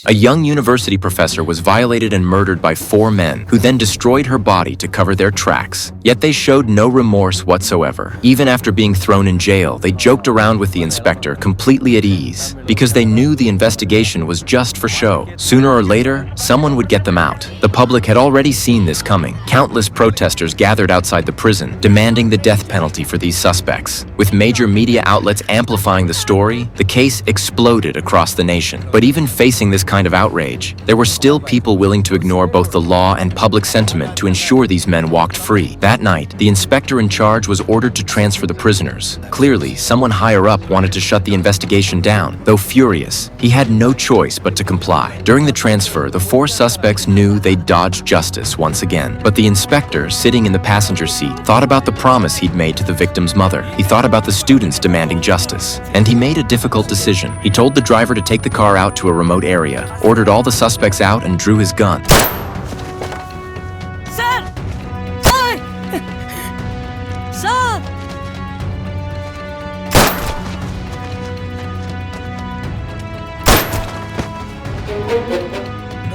A young university professor was violated and murdered by 4 men, who then destroyed her body to cover their tracks. Yet they showed no remorse whatsoever. Even after being thrown in jail, they joked around with the inspector, completely at ease, because they knew the investigation was just for show. Sooner or later, someone would get them out. The public had already seen this coming. Countless protesters gathered outside the prison, demanding the death penalty for these suspects. With major media outlets amplifying the story, the case exploded across the nation. But even facing this kind of outrage, there were still people willing to ignore both the law and public sentiment to ensure these men walked free. That night, the inspector in charge was ordered to transfer the prisoners. Clearly, someone higher up wanted to shut the investigation down. Though furious, he had no choice but to comply. During the transfer, the 4 suspects knew they'd dodged justice once again. But the inspector, sitting in the passenger seat, thought about the promise he'd made to the victim's mother. He thought about the students demanding justice. And he made a difficult decision. He told the driver to take the car out to a remote area, ordered all the suspects out, and drew his gun. Sir! Sir! Sir!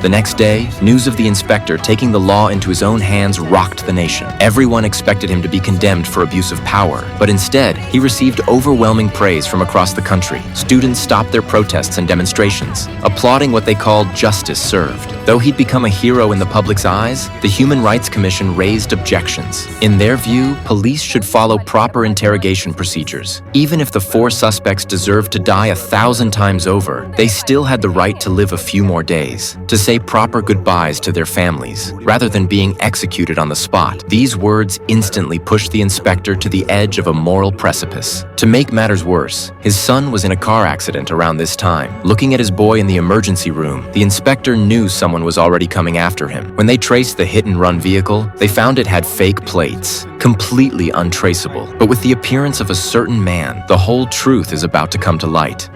The next day, news of the inspector taking the law into his own hands rocked the nation. Everyone expected him to be condemned for abuse of power, but instead, he received overwhelming praise from across the country. Students stopped their protests and demonstrations, applauding what they called justice served. Though he'd become a hero in the public's eyes, the Human Rights Commission raised objections. In their view, police should follow proper interrogation procedures. Even if the 4 suspects deserved to die 1,000 times over, they still had the right to live a few more days, to say proper goodbyes to their families, rather than being executed on the spot. These words instantly pushed the inspector to the edge of a moral precipice. To make matters worse, his son was in a car accident around this time. Looking at his boy in the emergency room, the inspector knew someone was already coming after him. When they traced the hit-and-run vehicle, they found it had fake plates, completely untraceable. But with the appearance of a certain man, the whole truth is about to come to light.